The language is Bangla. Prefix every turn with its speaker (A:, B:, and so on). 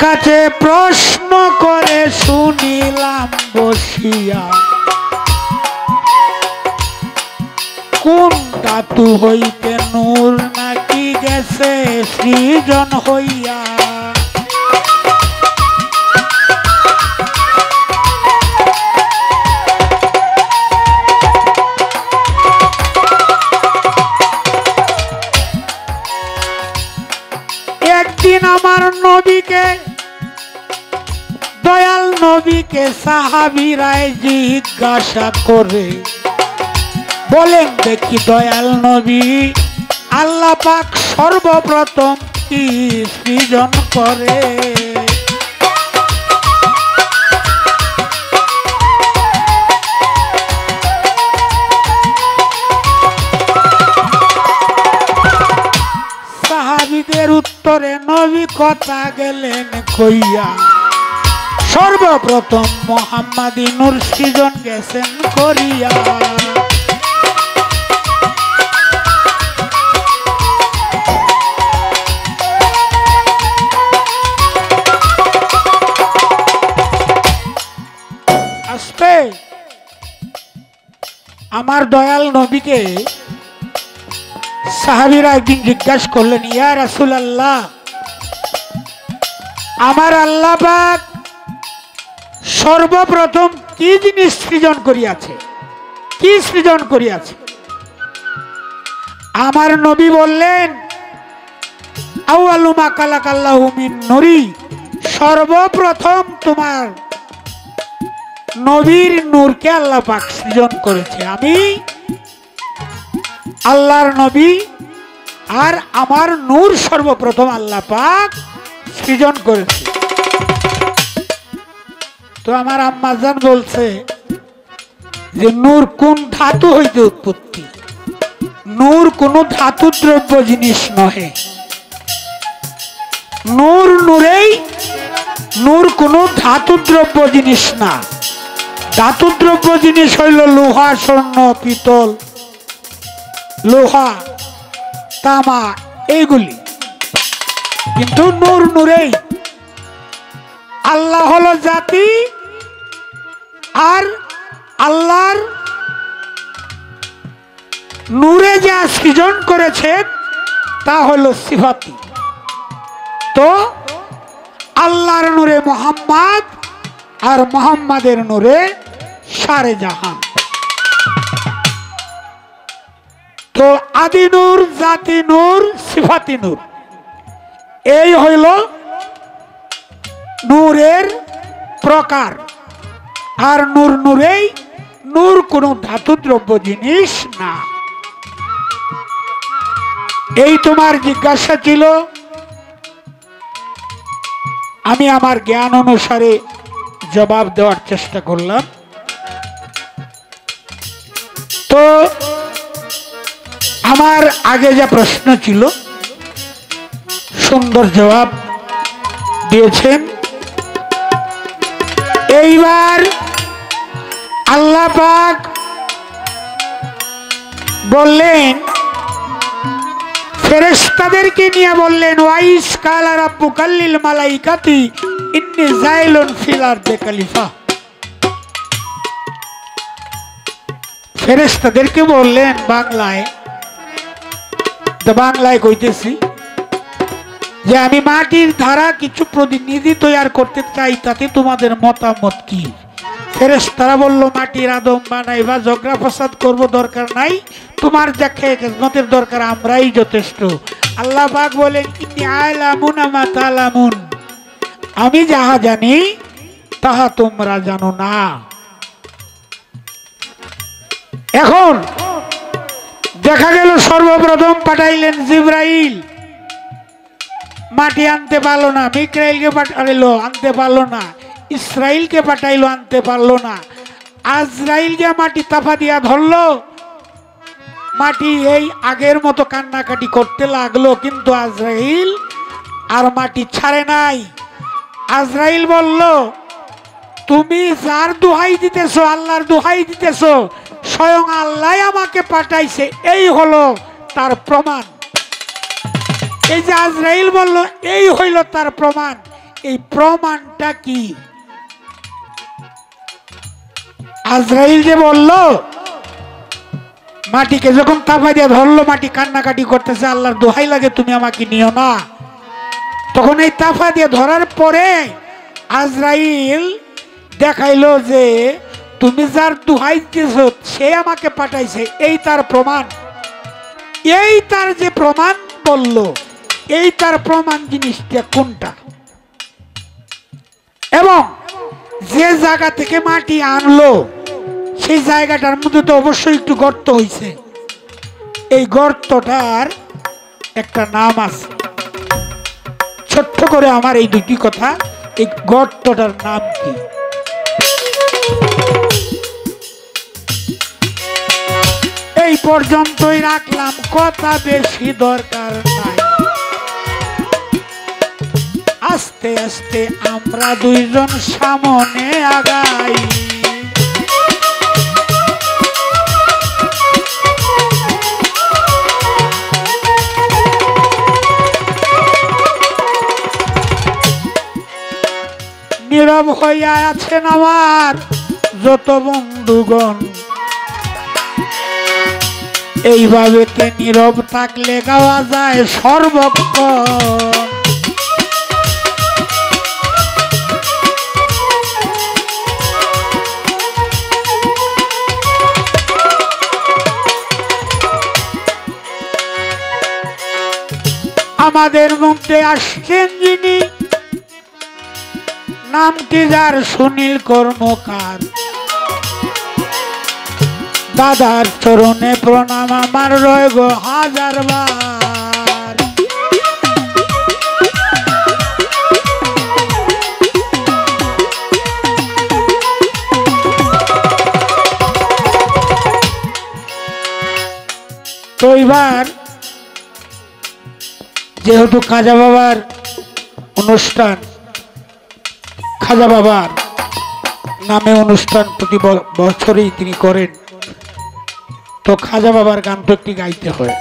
A: কাছে প্রশ্ন করে শুনিলাম বসিয়া, কোন ধাতু হইতে নূর নাকি গেছে সৃজন হইয়া। একদিন আমার নবীকে, দয়াল নবীকে সাহাবীরাই জিজ্ঞাসা করে বলেন, দেখি দয়াল নবী, আল্লাহ পাক সর্বপ্রথম কি সৃজন করে? সাহাবীদের উত্তরে নবী কথা গেলেন কইয়া, সর্বপ্রথম মুহাম্মাদি নূর সৃজন গেছেন করিয়া। আসতে আমার দয়াল নবীকে সাহাবীরা একদিন জিজ্ঞাসা করলেন, ইয়া রাসূলুল্লাহ, আমার আল্লাহ পাক সর্বপ্রথম কি জিনিস সৃজন করিয়াছে, কি সৃজন করিয়াছে? আমার নবী বললেন, আউয়ালু মা খালাকাল্লাহু মিন নূরি, সর্বপ্রথম তোমার নবীর নূরকে আল্লাহ পাক সৃজন করেছে। আমি আল্লাহর নবী আর আমার নূর সর্বপ্রথম আল্লাহ পাক সৃজন করেছে। তো আমার আম্মাজান বলছে যে নূর কোন ধাতু হইতে উৎপত্তি? নূর কোন ধাতু দ্রব্য জিনিস নহে। নূর নূরেই, নূর কোন ধাতু দ্রব্য জিনিস না। ধাতু দ্রব্য জিনিস হইল লোহা, স্বর্ণ, পিতল, লোহা, তামা, এইগুলি। কিন্তু নূর নূরেই। আল্লাহ হলো জাতি আর আল্লাহর নূরে যা সৃজন করেছেন তা হলো সিফাতি। তো আল্লাহর নূরে মুহাম্মদ আর মুহাম্মাদের নূরে সারে জাহান। তো আদি নূর, জাতি নূর, সিফাতি নূর, এই হইল নূরের প্রকার। আর নূর নূরেই, নূর কোন ধাতু দ্রব্য জিনিস না। এই তোমার জিজ্ঞাসা ছিল, আমি আমার জ্ঞান অনুসারে জবাব দেওয়ার চেষ্টা করলাম। তো আমার আগে যা প্রশ্ন ছিল সুন্দর জবাব দিয়েছেন। এইবার আল্লাহ পাক বললেন, ফেরেশতাদেরকে নিয়ে বললেন, ওয়াইস কালা রাব্বুকা লিল মালাইকাতি ইন্নী জাইলুন ফিল আরদি খলিফা। ফেরেশতাদেরকে বললেন বাংলায়, তো বাংলায় কইতেছি যে আমি মাটির ধারা কিছু প্রতিনিধি তৈরি করতে চাই, তাতে তোমাদের মতামত কি? ফেরেশতারা বলল, মাটির আদম বানাইবা, ঝগড়া ফসাদ করবো, দরকার নাই, তোমার যা খেদমতের দরকার আমরাই যথেষ্ট। আল্লাহ পাক বলেন, ইন্নী আ'লামু মা তা'লামুন, আমি যাহা জানি তাহা তোমরা জানো না। এখন দেখা গেল সর্বপ্রথম পাঠাইলেন জিবরাইল, মাটি আনতে পারলো না। মিকাইলকে পাঠাইলো, আনতে পারলো না। ইসরাইলকে পাঠাইলো, আনতে পারলো না। আজরাইলকে মাটি তাফা দিয়া ধরলো, মাটি এই আগের মতো কান্নাকাটি করতে লাগলো, কিন্তু আজরাইল আর মাটি ছাড়ে নাই। আজরাইল বলল, তুমি যার দোহাই দিতেছো, আল্লাহর দোহাই দিতেছো, স্বয়ং আল্লাহ আমাকে পাঠাইছে, এই হলো তার প্রমাণ। এই যে আজরাইল বলল, এই হইল তার প্রমাণ। এই প্রমাণটা কি? আজরাইল যে বলল, মাটিকে যখন তাপা দিয়ে ধরলো, মাটি কান্নাকাটি করতেছে, আল্লাহর দোহাই লাগে তুমি আমাকে নিও না। তখন এই তাপা দিয়ে ধরার পরে আজরাইল দেখাইলো যে তুমি যার দোহাই দিয়েছ সে আমাকে পাঠাইছে, এই তার প্রমাণ। এই তার যে প্রমাণ বলল, এই তার প্রমাণ জিনিসটা কোনটা? এবং যে জায়গা থেকে মাটি আনলো সেই জায়গাটার মধ্যে তো অবশ্যই একটু গর্ত হয়েছে। এই গর্তটার একটা নাম আছে। ছোট্ট করে আমার এই দুটি কথা, এই গর্তটার নাম কি? এই পর্যন্তই রাখলাম, কথা বেশি দরকার নাই। আস্তে আস্তে আমরা দুইজন সামনে আগাই। নীরব হইয়া আছেন আমার যত বন্ধুগণ, এইভাবে নীরব থাকলে গাওয়া যায় সর্বক্ষণ। আমাদের মধ্যে আসছেন যিনি, নামটি যার সুনীল কর্মকার। দাদার চরণে প্রণাম আমার রয় গো হাজার বার। তো এবার যেহেতু খাজা বাবার অনুষ্ঠান, খাজা বাবার নামে অনুষ্ঠান প্রতি বছরই তিনি করেন, তো খাজা বাবার গান তো একটি গাইতে হয়।